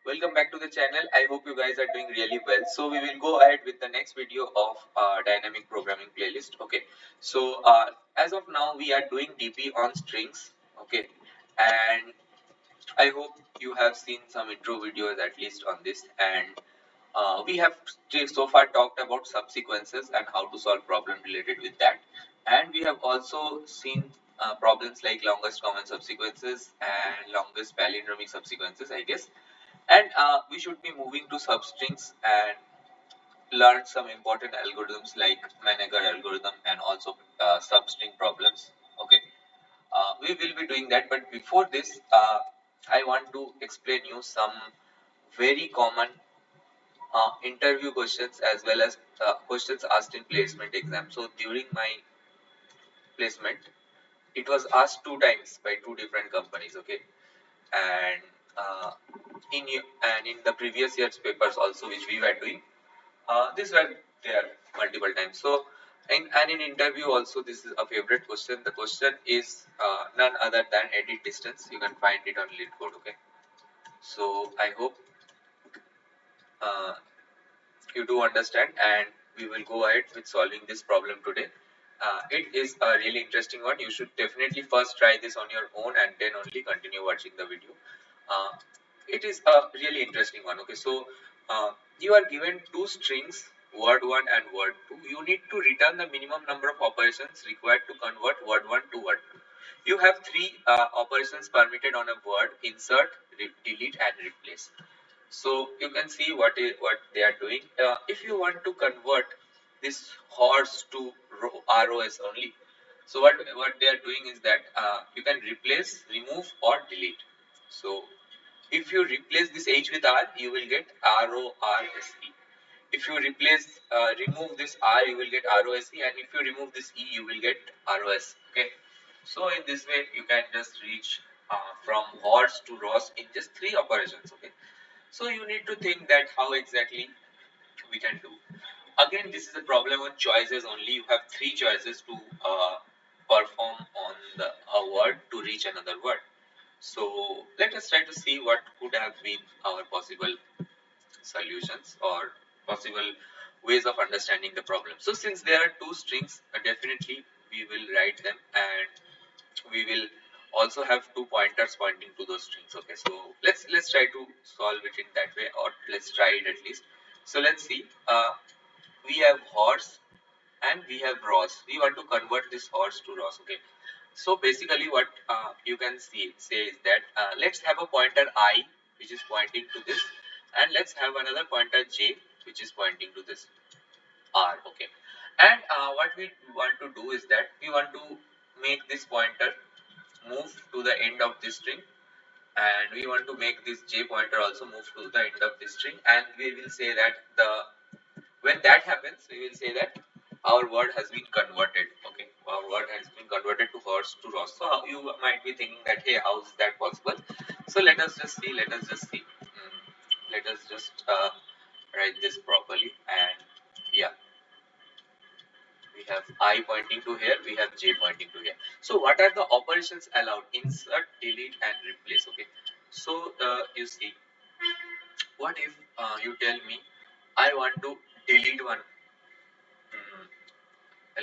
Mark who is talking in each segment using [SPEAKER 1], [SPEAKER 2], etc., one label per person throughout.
[SPEAKER 1] Welcome back to the channel. I hope you guys are doing really well. So we will go ahead with the next video of dynamic programming playlist. Okay. So as of now, we are doing DP on strings. Okay. And I hope you have seen some intro videos at least on this. And we have so far talked about subsequences and how to solve problem related with that. And we have also seen problems like longest common subsequences and longest palindromic subsequences, I guess. And we should be moving to substrings and learn some important algorithms like Manegar algorithm and also substring problems. Okay, we will be doing that. But before this, I want to explain you some very common interview questions as well as questions asked in placement exam. So during my placement, it was asked 2 times by 2 different companies. Okay, and in the previous year's papers also which we were doing, these were there multiple times. So in interview also, this is a favorite question. The question is none other than edit distance. You can find it on Leetcode. Okay, so I hope uh, you do understand, and we will go ahead with solving this problem today. It is a really interesting one. You should definitely first try this on your own and then only continue watching the video. Uh, it is a really interesting one. Okay, so you are given 2 strings, word1 and word2. You need to return the minimum number of operations required to convert word1 to word2. You have 3 operations permitted on a word: insert, delete and replace. So you can see what they are doing. If you want to convert this horse to ROS only, so what they are doing is that you can replace, remove or delete. So if you replace this H with R, you will get RORSE. If you remove this R, you will get ROSE, and if you remove this E, you will get ROS. Okay. So in this way, you can just reach from horse to ROS in just 3 operations. Okay. So you need to think that how exactly we can do. Again, this is a problem on choices only. You have 3 choices to perform on a word to reach another word. So let us try to see what could have been our possible solutions or possible ways of understanding the problem. So since there are 2 strings, definitely we will write them, and we will also have 2 pointers pointing to those strings. Okay, so let's try to solve it in that way, or let's try it at least. So let's see. We have horse and we have Ross. We want to convert this horse to Ross. Okay, so basically what you can say is that let's have a pointer I which is pointing to this, and let's have another pointer J which is pointing to this R. Okay, and what we want to do is that we want to make this pointer move to the end of this string, and we want to make this J pointer also move to the end of this string, and we will say that when that happens, we will say that our word has been converted. Okay, our word has been converted to horse to Ross. So you might be thinking that, hey, how is that possible? So let us just see. Let us just write this properly. And yeah, we have I pointing to here, we have J pointing to here. So what are the operations allowed? Insert, delete and replace. Okay, so you see, what if you tell me I want to delete one.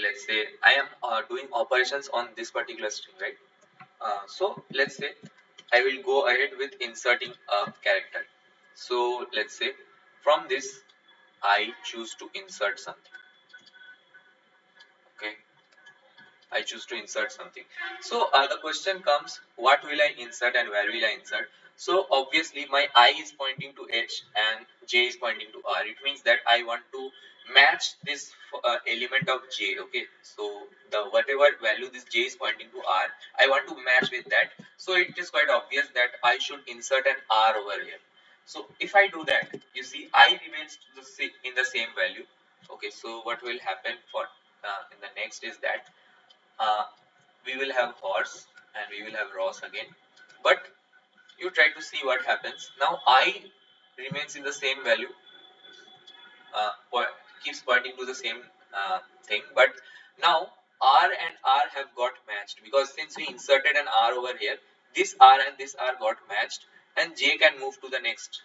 [SPEAKER 1] Let's say I am doing operations on this particular string, right? So let's say I will go ahead with inserting a character. So let's say from this I choose to insert something. Okay, I choose to insert something. So the question comes, what will I insert and where will I insert? So obviously my I is pointing to H and J is pointing to R. It means that I want to match this element of J. Okay, so the whatever value this J is pointing to R, I want to match with that. So it is quite obvious that I should insert an R over here. So if I do that, you see I remains in the same value. Okay, so what will happen for in the next is that uh, we will have horse and we will have Ross again, but you try to see what happens. Now I remains in the same value, keeps pointing to the same thing, but now R and R have got matched, because since we inserted an R over here, this R and this R got matched, and J can move to the next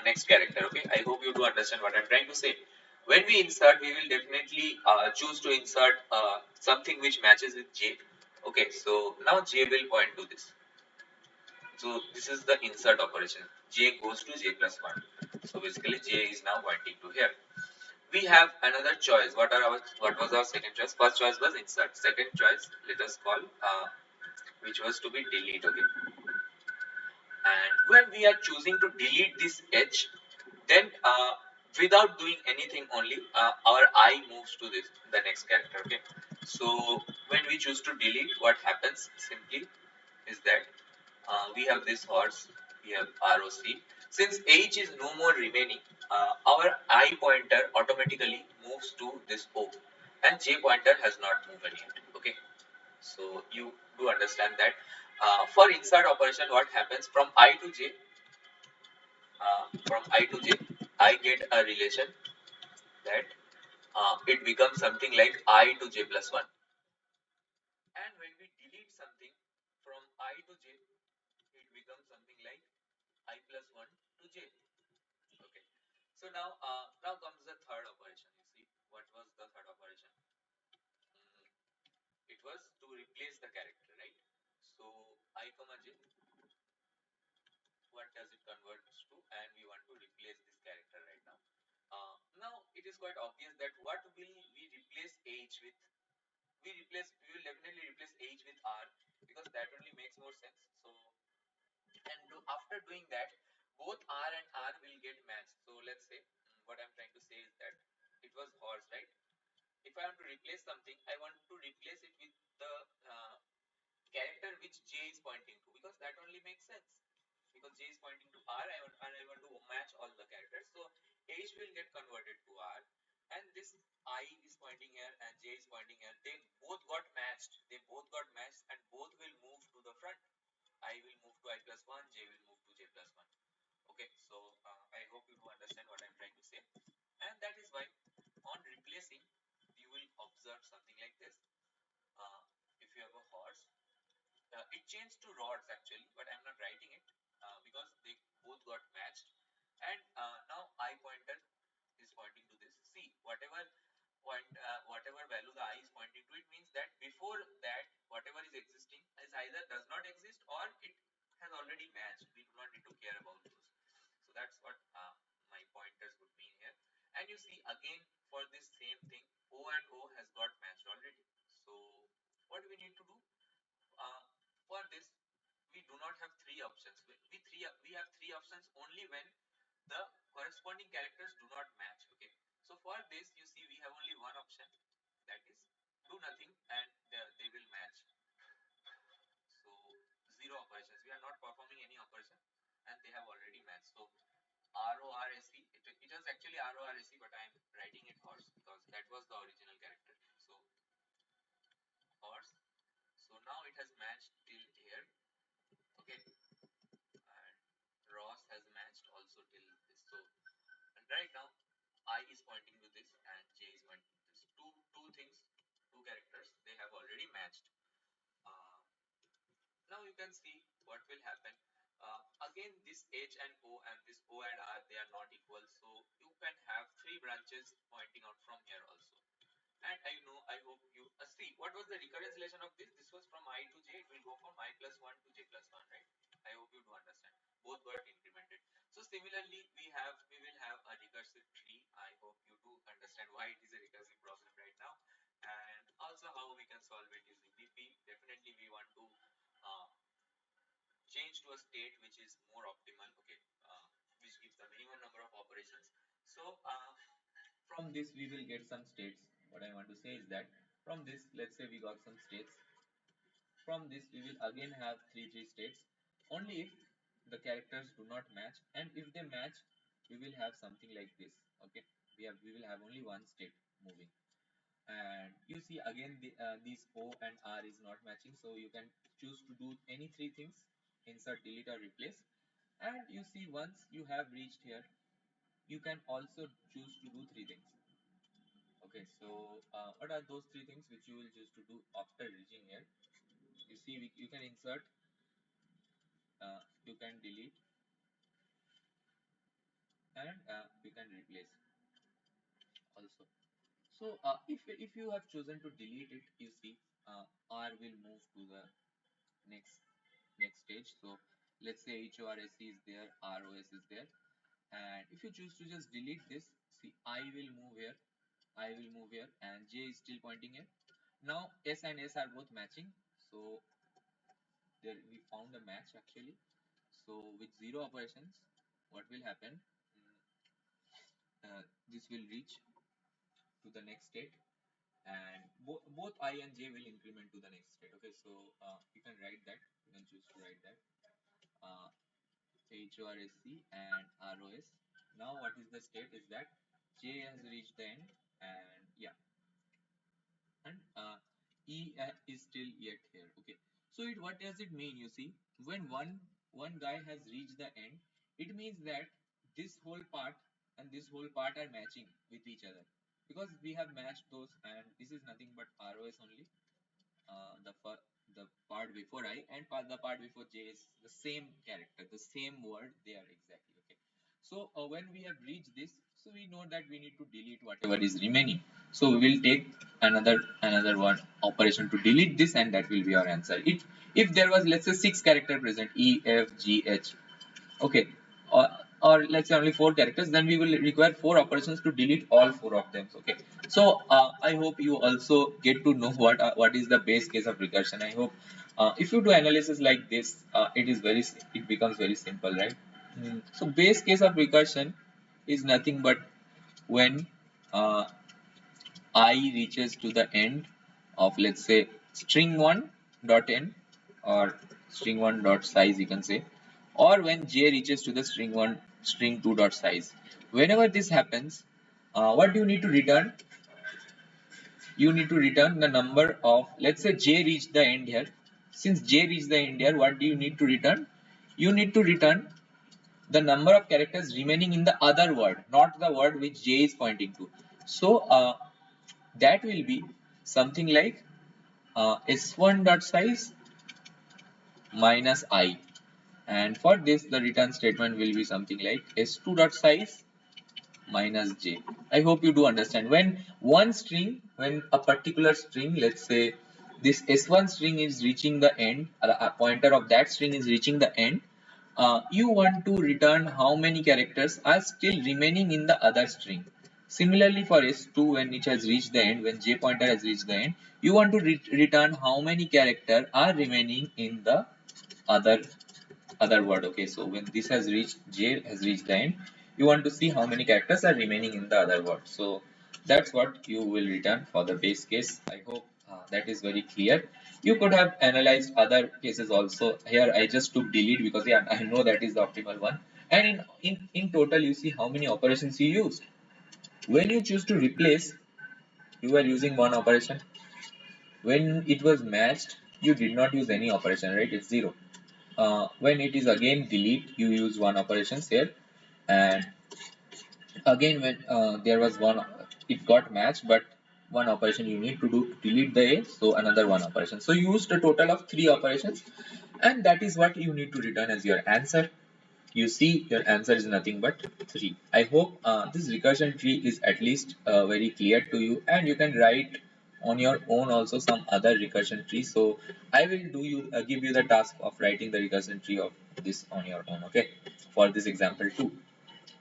[SPEAKER 1] next character. Okay, I hope you do understand what I'm trying to say. When we insert, we will definitely choose to insert something which matches with J. Okay, so now J will point to this. So this is the insert operation. J goes to J plus 1. So basically J is now pointing to here. We have another choice. What was our second choice? First choice was insert. Second choice, let us call which was to be delete. Okay. And when we are choosing to delete this H, then without doing anything only, our I moves to this the next character. Okay. So when we choose to delete, what happens simply is that we have this horse, we have ROC. Since H is no more remaining, our I pointer automatically moves to this O, and J pointer has not moved yet. Okay, so you do understand that. For insert operation, what happens from I to J? From I to J, I get a relation that it becomes something like I to J plus 1. And when we delete something from I to J, it becomes something like I plus 1 to J. Okay. So now comes the third operation. You see, what was the third operation? It was to replace the character, right? So I comma J, what does it convert to? And we want to replace this character right now. Now it is quite obvious that what will we replace H with? We will definitely replace H with R, because that only makes more sense. So after doing that, both R and R will get matched. So let's say what I'm trying to say is that it was horse, right? If I want to replace something, I want to replace it with the character which J is pointing to, because that only makes sense. Because J is pointing to R, and I want to match all the characters. So H will get converted to R, and this I is pointing here and J is pointing here. They both got matched. They both got matched, and both will move to the front. I will move to I plus 1, J will move to J plus 1. Okay, so I hope you do understand what I'm trying to say. And that is why on replacing, you will observe something like this. Uh, if you have a horse, it changed to rods actually, but I'm not writing it because they both got matched. And now I pointer is pointing to this. See, whatever value the I is pointing to, it means that before that, whatever is existing is either does not exist or it has already matched. We do not need to care about those. So that's what my pointers would mean here. And you see again for this same thing, O and O has got matched already. So what do we need to do? Uh, for this, we do not have three options. We have three options only when the corresponding characters do not match. Okay. So for this, you see, we have only one option, that is do nothing, and they will match. So zero operations. We are not performing any operation, and they have already matched. So RORSC. It was actually RORSC, but I am writing it horse because that was the original character. So horse. So now it has matched till here. Okay. And Ross has matched also till this. So and right now I is pointing to this and J is pointing to this. Two things, two characters, they have already matched. Uh, Now you can see what will happen. Again, this H and O and this O and R, they are not equal. So you can have three branches pointing out from here also. And I hope you see what was the recurrence relation of this. This was from I to J. It will go from I plus 1 to J plus 1, right? I hope you do understand. Both got incremented. So similarly, we will have a recursive tree. I hope you do understand why it is a recursive problem right now, and also how we can solve it using BP. Definitely, we want to uh, change to a state which is more optimal. Okay, which gives the minimum number of operations. So from this we will get some states. What I want to say is that from this, let's say we got some states. From this we will again have three states, only if the characters do not match, and if they match we will have something like this. Okay, we will have only one state moving. And you see again these O and R is not matching, so you can choose to do any three things: insert, delete, or replace. And you see once you have reached here, you can also choose to do three things. Okay, so what are those three things which you will choose to do after reaching here? You see, you can insert, you can delete, and we can replace also. So if you have chosen to delete it, you see R will move to the next stage. So let's say HORSC is there, ROS is there, and if you choose to just delete this, see I will move here, I will move here, and J is still pointing here. Now S and S are both matching, so there we found a match actually. So with zero operations, what will happen? This will reach to the next state, and both I and J will increment to the next state. Okay, so you can write that. You can choose to write that. Uh, HORSC and ROS. Now what is the state is that J has reached the end, and yeah, and is still yet here. Okay, so what does it mean? You see, when one guy has reached the end, it means that this whole part and this whole part are matching with each other, because we have matched those, and this is nothing but ROS only. The part before I and the part before J is the same character, the same word. They are exactly okay. So when we have reached this, so we know that we need to delete whatever is remaining. So we will take another one operation to delete this, and that will be our answer. If there was, let's say, 6 character present, E, F, G, H, okay, or let's say only 4 characters, then we will require 4 operations to delete all 4 of them. Okay, so I hope you also get to know what is the base case of recursion. I hope if you do analysis like this, it becomes very simple, right? So base case of recursion is nothing but when uh, I reaches to the end of, let's say, string1 dot end, or string1 dot size, you can say, or when J reaches to the string1 string2 dot size. Whenever this happens, what do you need to return? You need to return the number of, let's say, J reached the end here. Since J reached the end here, what do you need to return? You need to return the number of characters remaining in the other word, not the word which J is pointing to. So that will be something like s1 dot size minus I, and for this the return statement will be something like s2 dot size minus J. I hope you do understand. When a particular string, let's say this s1 string is reaching the end, a pointer of that string is reaching the end, you want to return how many characters are still remaining in the other string. Similarly, for s2, when it has reached the end, when J pointer has reached the end, you want to return how many characters are remaining in the other word. Okay, so when this has reached, J has reached the end, you want to see how many characters are remaining in the other word. So that's what you will return for the base case. I hope that is very clear. You could have analyzed other cases also. Here I just took delete because yeah, I know that is the optimal one. And in total, you see how many operations you used. When you choose to replace, you are using one operation. When it was matched, you did not use any operation, right? It's 0. When it is again delete, you use one operations here, and again when there was one, it got matched, but one operation you need to do to delete the A, so another one operation. So you used a total of 3 operations, and that is what you need to return as your answer. You see, your answer is nothing but 3. I hope this recursion tree is at least very clear to you, and you can write on your own also some other recursion tree. So I will give you the task of writing the recursion tree of this on your own, okay, for this example too.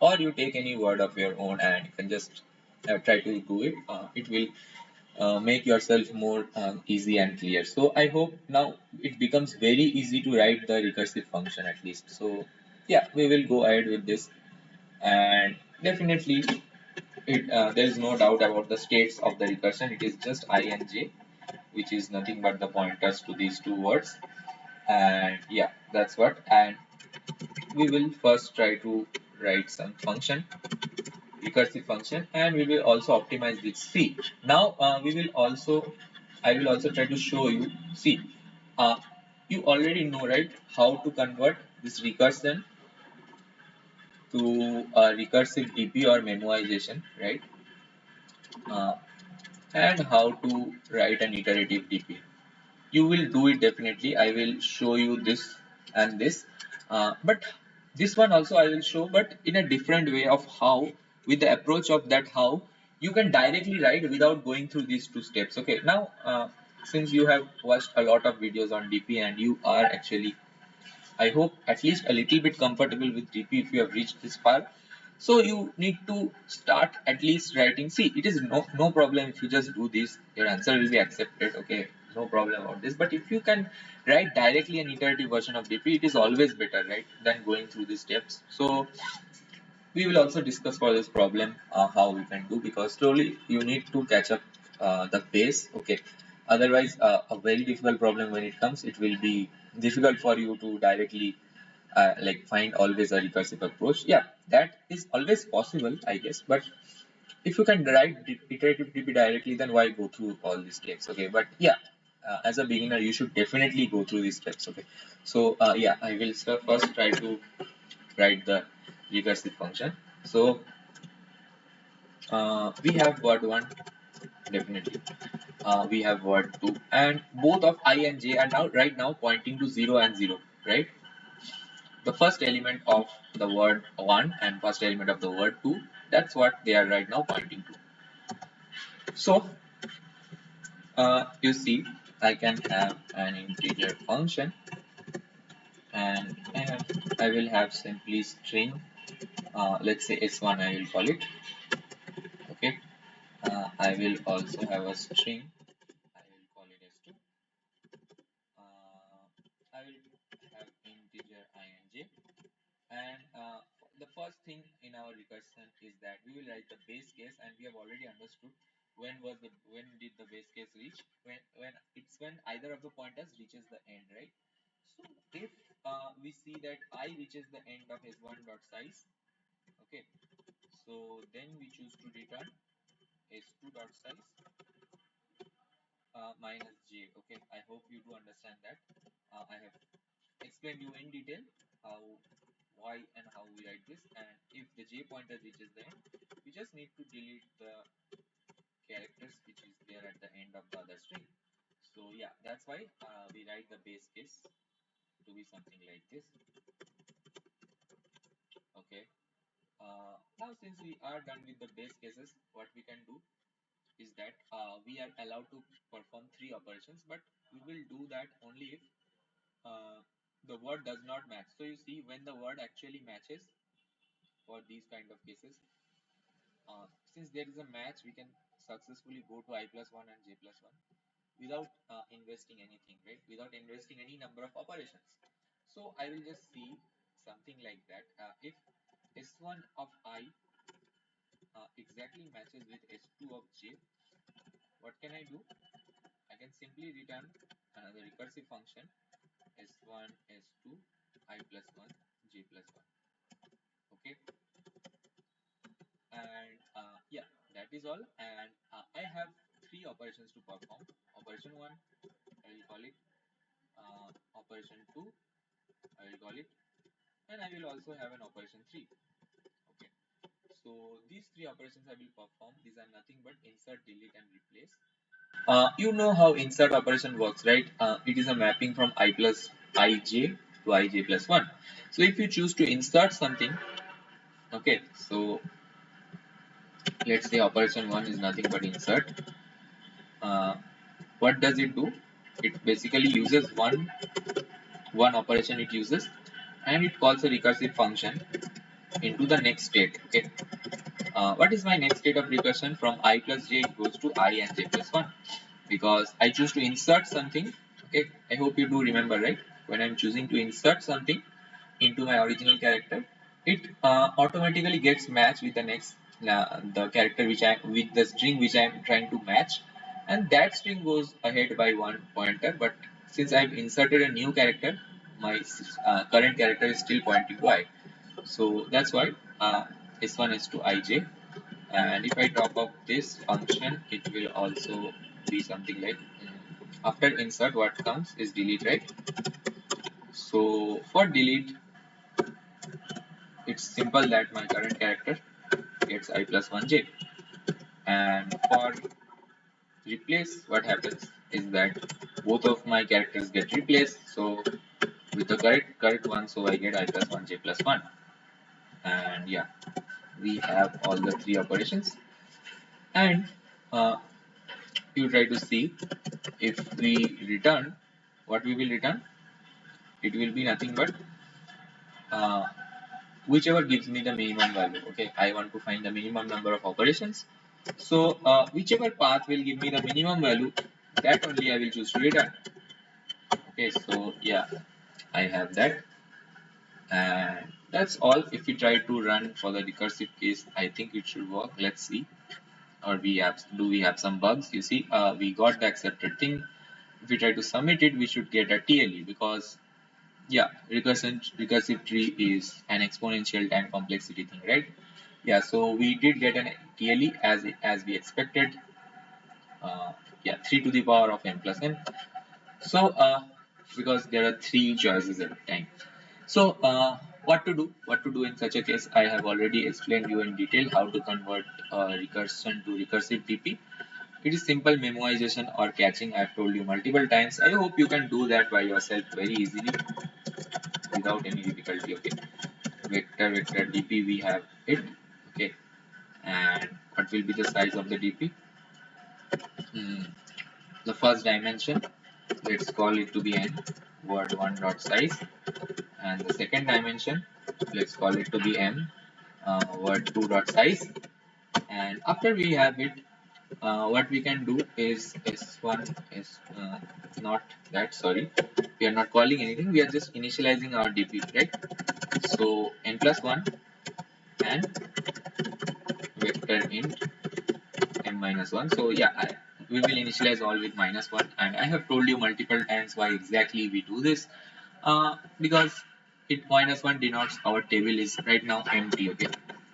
[SPEAKER 1] Or you take any word of your own and you can just try to do it. It will make yourself more easy and clear. So I hope now it becomes very easy to write the recursive function at least. So yeah, we will go ahead with this, and definitely there is no doubt about the states of the recursion. It is just I and J, which is nothing but the pointers to these two words. And yeah, that's what. And we will first try to write some function, recursive function, and we will also optimize with C. Now I will also try to show you. See, uh, you already know, right, how to convert this recursion to a recursive DP or memoization, right? Uh, and how to write an iterative DP. You will do it definitely. I will show you this and this, but This one also I will show, but in a different way of how, with the approach of that how you can directly write without going through these two steps. Okay, now since you have watched a lot of videos on DP and you are actually, I hope, at least a little bit comfortable with DP if you have reached this far. So you need to start at least writing. See, it is no problem if you just do this, your answer will be accepted. Okay, no problem about this. But if you can write directly an iterative version of DP, it is always better, right, than going through these steps. So we will also discuss for this problem how we can do, because slowly you need to catch up the pace. Okay, otherwise a very difficult problem when it comes, it will be difficult for you to directly like find always a recursive approach. Yeah, that is always possible, I guess, but if you can write iterative DB directly, then why go through all these steps? Okay, but yeah, as a beginner you should definitely go through these steps. Okay, so yeah, I will first try to write the recursive function. So we have word 1, definitely. We have word 2, and both of I and j are now right now pointing to 0 and 0, right? The first element of the word 1 and first element of the word 2, that's what they are right now pointing to. So you see, I can have an integer function, and I will have simply string, let's say s1 I will call it. Okay, I will also have a string, I will call it s2. I will have integer I and j, and the first thing in our recursion is that we will write the base case, and we have already understood when did the base case reach, when it's when either of the pointers reaches the end, right? So if we see that I reaches the end of s1 dot size, okay, so then we choose to return s2 dot size minus j. Okay, I hope you do understand that. I have explained you in detail how, why and how we write this, and if the j pointer reaches the end, we just need to delete the characters which is there at the end of the other string. So yeah, that's why we write the base case to be something like this. Okay, now since we are done with the base cases, what we can do is that we are allowed to perform 3 operations, but we will do that only if the word does not match. So you see, when the word actually matches for these kind of cases, since there is a match, we can successfully go to I plus 1 and j plus 1 without investing anything, right? Without investing any number of operations. So I will just see something like that. If s1 of I exactly matches with s2 of j, what can I do? I can simply return another recursive function s1 s2 I plus 1 j plus 1. Okay, and yeah, that is all. And I have 3 operations to perform. Operation 1, I will call it. Operation 2, I will call it, and I will also have an operation 3. Okay, so these 3 operations I will perform. These are nothing but insert, delete, and replace. You know how insert operation works, right? It is a mapping from I plus ij to ij plus 1. So if you choose to insert something, okay, so let's say operation 1 is nothing but insert. What does it do? It basically uses one operation it uses, and it calls a recursive function into the next state. Okay, what is my next state of recursion? From I plus j it goes to I and j plus 1, because I choose to insert something. Okay, I hope you do remember, right? When I'm choosing to insert something into my original character, it automatically gets matched with the next the character which I with the string which I am trying to match, and that string goes ahead by 1 pointer. But since I've inserted a new character, my current character is still pointing to I. So that's why s1 is to ij, and if I top up this function, it will also be something like after insert what comes is delete, right? So for delete, it's simple that my current character gets I plus 1j, and for replace, what happens is that both of my characters get replaced. So with the correct one, so I get I plus 1 j plus 1. And yeah, we have all the three operations. And you try to see if we return, what we will return, it will be nothing but uh, whichever gives me the minimum value. Okay, I want to find the minimum number of operations, so whichever path will give me the minimum value, that only I will choose to return. Okay, so yeah, I have that, and that's all. If we try to run for the recursive case, I think it should work. Let's see. Or we have some bugs? You see, we got the accepted thing. If we try to submit it, we should get a TLE, because yeah, recursive tree is an exponential time complexity thing, right? Yeah, so we did get an TLE as we expected. Yeah, 3 to the power of n plus n. So because there are three choices at a time. So what to do? What to do in such a case? I have already explained you in detail how to convert recursion to recursive DP. It is simple memoization or catching. I have told you multiple times. I hope you can do that by yourself very easily without any difficulty. Okay, vector DP, we have it. Okay, and what will be the size of the DP? The first dimension, let's call it to be n word1 dot size, and the second dimension, let's call it to be m word2 dot size. And after we have it, what we can do is s1 is not that, sorry, we are not calling anything, we are just initializing our DP, right? So n plus 1 and vector int m minus 1. So yeah, we will initialize all with minus 1, and I have told you multiple times why exactly we do this, because it minus 1 denotes our table is right now empty. Okay,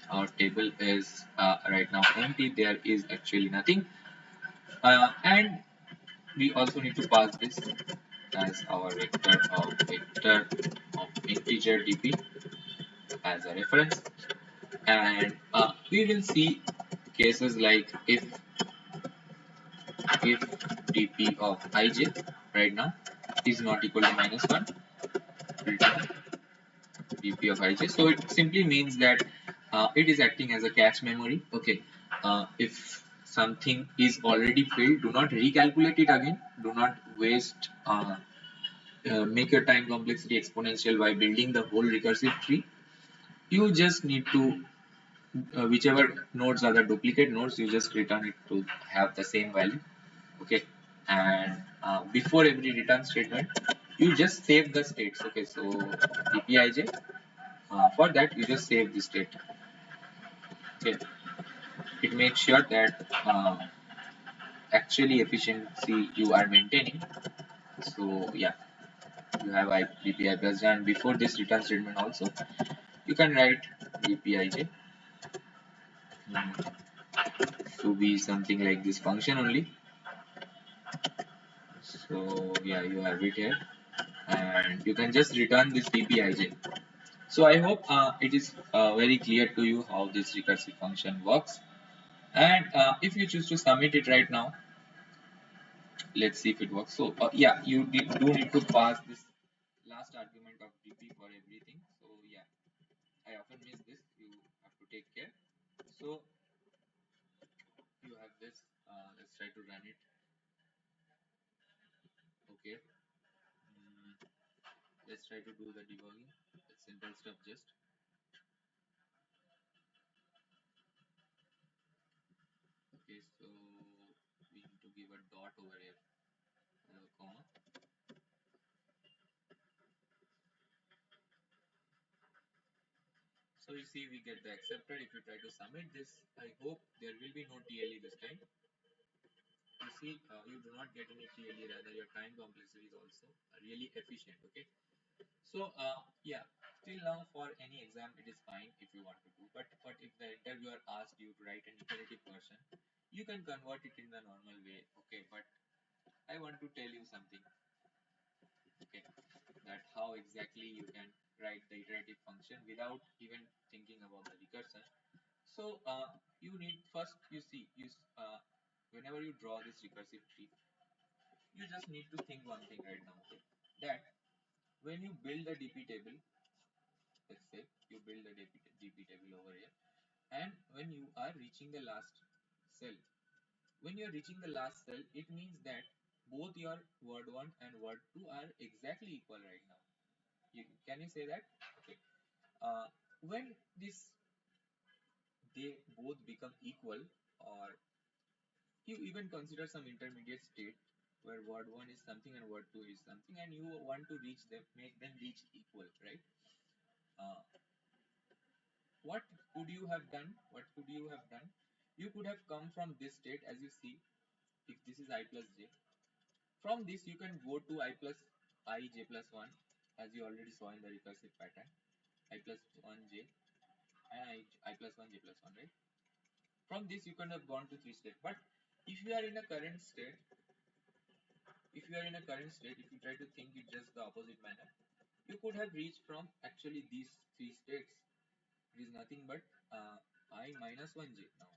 [SPEAKER 1] our table is right now empty, there is actually nothing, and we also need to pass this as our vector of integer dp as a reference. And we will see cases like if dp of ij right now is not equal to minus 1, return dp of ij. So it simply means that it is acting as a cache memory. Okay, if something is already filled, do not recalculate it again, do not waste make your time complexity exponential by building the whole recursive tree. You just need to whichever nodes are the duplicate nodes, you just return it to have the same value. Okay, and before every return statement, you just save the states. Okay, so dpij, for that you just save the state. Okay, it makes sure that actually efficiency you are maintaining. So yeah, you have dpi plus, and before this return statement also you can write dpij to be something like this function only. So yeah, you have it here, and you can just return this dpij. So I hope it is very clear to you how this recursive function works. And if you choose to submit it right now, let's see if it works. So yeah, you do need to pass this last argument of dp for everything. So yeah, I often miss this, you have to take care. So you have this, let's try to run it. Okay, let's try to do the debugging. It's simple stuff just. Okay, so we need to give a dot over here, comma. So you see we get the accepted. If you try to submit this, I hope there will be no TLE this time. You see, you do not get any TLE, rather your time complexity is also really efficient. Okay, so yeah, till now for any exam it is fine if you want to do, but if the interviewer asks you to write an iterative version, you can convert it in the normal way. Okay, but I want to tell you something. Okay, that how exactly you can write the iterative function without even thinking about the recursion. So you need first, you see, whenever you draw this recursive tree, you just need to think one thing right now. Okay, that when you build a DP table, let's say you build a DP table over here, and when you are reaching the last cell, when you are reaching the last cell, it means that both your word 1 and word 2 are exactly equal right now. Can you say that? Okay. When they both become equal, or you even consider some intermediate state where word 1 is something and word 2 is something, and you want to reach them, make them reach equal, right? Uh, what could you have done? What could you have done? You could have come from this state, as you see, if this is I plus j. From this, you can go to I plus I j plus 1, as you already saw in the recursive pattern, I plus 1 j and I plus 1 j plus 1, right? From this, you can have gone to 3 state. But if you are in a current state, if you try to think it just the opposite manner, you could have reached from actually these 3 states. It is nothing but I minus 1 j now,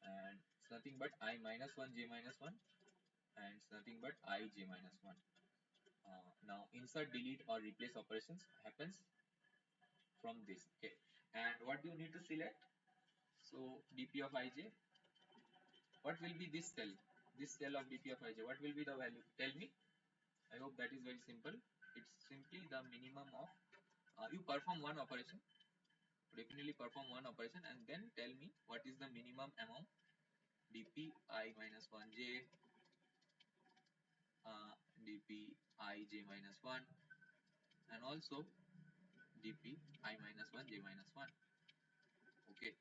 [SPEAKER 1] and it's nothing but I minus 1 j minus 1, and it's nothing but I j minus 1. Now insert, delete or replace operations happens from this. Okay, and what do you need to select? So dp of ij, what will be this cell of dp of ij, what will be the value? Tell me. I hope that is very simple. It's simply the minimum of you perform one operation, definitely perform one operation, and then tell me what is the minimum amount. Dp I minus 1 j, dp I j minus 1, and also dp I minus 1 j minus 1. Okay,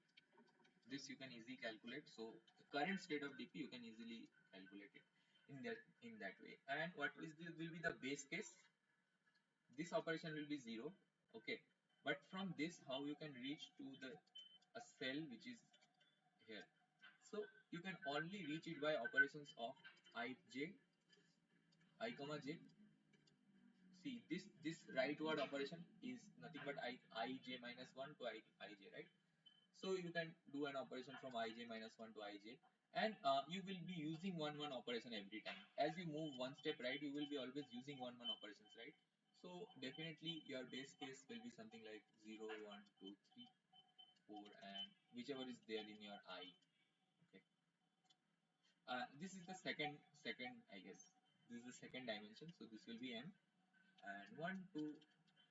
[SPEAKER 1] this you can easily calculate. So the current state of dp you can easily calculate it in that way. And what is this will be the base case? This operation will be 0. Okay, but from this, how you can reach to the a cell which is here? So you can only reach it by operations of I comma j. See, this right word operation is nothing but ij minus 1 to ij, right? So you can do an operation from ij minus 1 to ij, and you will be using 1 operation every time. As you move one step right, you will be always using 1 operations, right? So definitely your base case will be something like 0, 1, 2, 3, 4, and whichever is there in your I. Okay. This is the second, I guess. This is the second dimension. So this will be m, and 1, 2,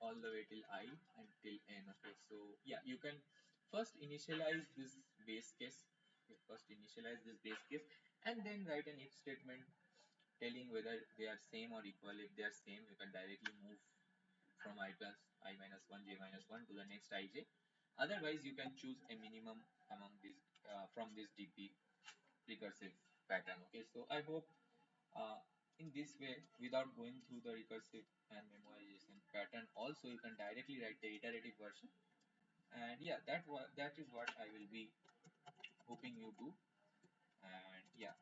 [SPEAKER 1] all the way till I until n. Okay. So yeah, you can first initialize this base case. Okay, first initialize this base case, and then write an if statement telling whether they are same or equal. If they are same, you can directly move from I plus I minus 1 j minus 1 to the next ij. Otherwise, you can choose a minimum among these from this dp recursive pattern. Okay, so I hope in this way, without going through the recursive and memoization pattern, also you can directly write the iterative version. And yeah, that is what I will be hoping you do. And yeah,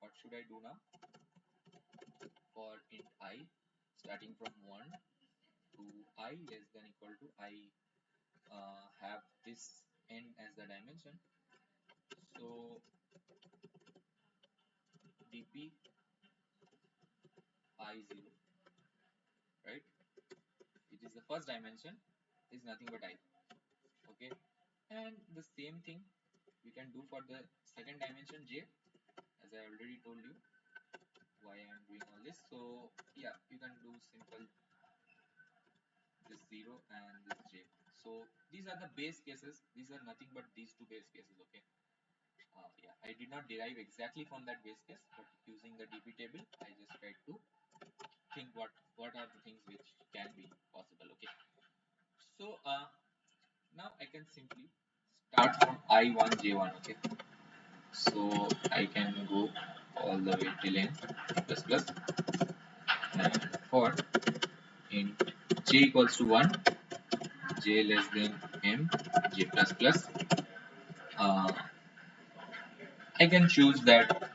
[SPEAKER 1] what should I do now? For int I, starting from 1 to I less than equal to I have this n as the dimension. So dp I0, right? It is the first dimension, is nothing but I. Okay, and the same thing we can do for the second dimension j, as I already told you why I am doing all this. So yeah, you can do simple this 0 and this j. So these are the base cases. These are nothing but these two base cases. Okay. Yeah, I did not derive exactly from that base case, but using the dp table, I just tried to think what are the things which can be possible. Okay. So now I can simply start from I1 J1. Okay. So I can go all the way till n plus plus, and for int j equals to 1, j less than m, j plus plus, I can choose that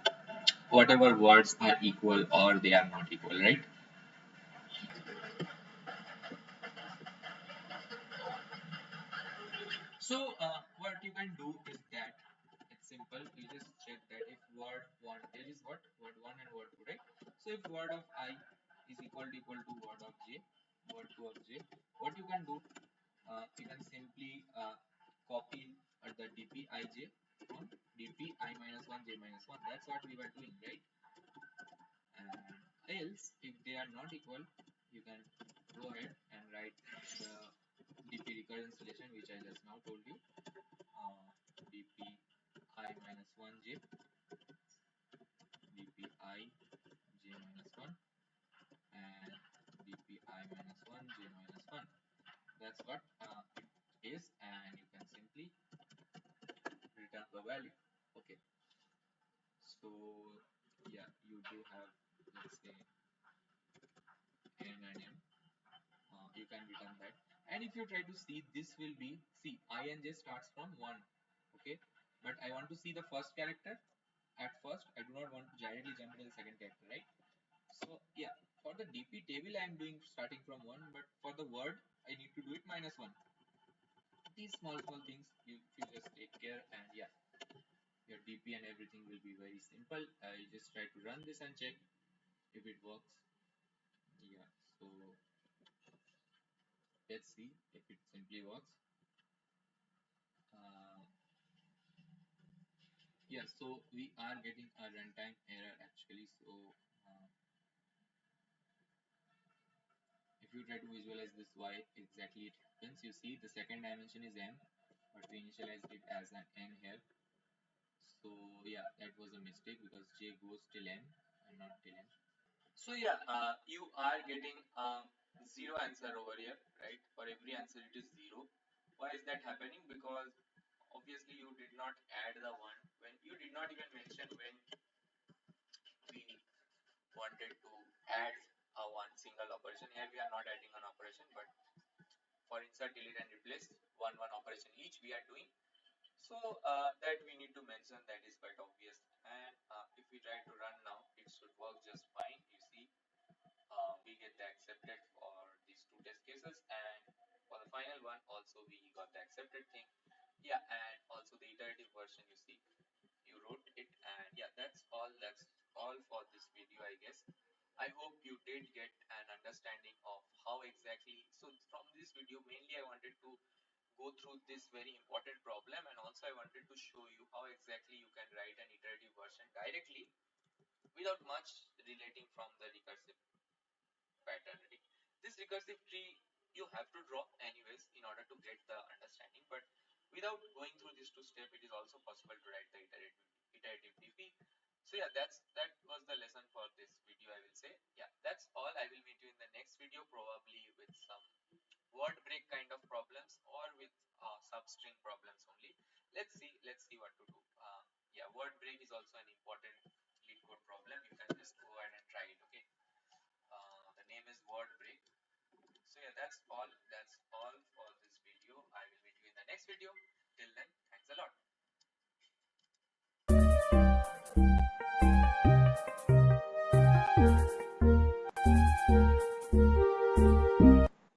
[SPEAKER 1] whatever words are equal or they are not equal, right? So what you can do is that it's simple. You just check that if word 1, there is what word 1 and word 2, right? So if word of I is is equal to word of j, word2 of j. What you can do, you can simply copy the dp ij from dp I minus 1 j minus 1. That's what we were doing, right? And else, if they are not equal, you can go ahead and write the dp recurrence relation, which I just now told you. dp I minus 1 j, dp I j minus 1, and dp I minus 1 j minus 1. That's what it is, and you can simply return the value. Okay, so yeah, you do have, let's say, n and m. You can return that, and if you try to see, this will be, see, I and j starts from 1. Okay, but I want to see the first character at first. I do not want to directly jump into the second character, right? So yeah, for the dp table I am doing starting from 1, but for the word I need to do it minus 1. These small things you just take care, and yeah, your dp and everything will be very simple. I'll just try to run this and check if it works. Yeah, so let's see if it simply works. uh, yeah, so we are getting a runtime error actually. So if you try to visualize this, why exactly it happens, you see the second dimension is m, but we initialized it as an n here. So yeah, that was a mistake because j goes till n and not till n. So yeah, you are getting zero answer over here, right? For every answer it is zero. Why is that happening? Because obviously you did not add the one, when you did not even mention when we wanted to add a one single operation. Here we are not adding an operation, but for insert, delete and replace, one operation each we are doing. So that we need to mention, that is quite obvious. And if we try to run now, it should work just fine. You see, we get the accepted for these two test cases, and for the final one also we got the accepted thing. Yeah, and also the iterative version, you see, you wrote it. And yeah, that's all for this video, I guess. I hope you did get an understanding of how exactly. So from this video mainly I wanted to go through this very important problem, and also I wanted to show you how exactly you can write an iterative version directly without much relating from the recursive pattern. Right? This recursive tree you have to draw anyways in order to get the understanding, but without going through these two steps, it is also possible to write the iterative DP. So yeah, that was the lesson for this video, I will say. Yeah, that's all. I will meet you in the next video, probably with some word break kind of problems, or with substring problems only. Let's see what to do. Yeah, word break is also an important Leetcode problem. You can just go ahead and try it. Okay. The name is word break. So yeah, that's all for this video. I will meet you in the next video. Till then, thanks a lot.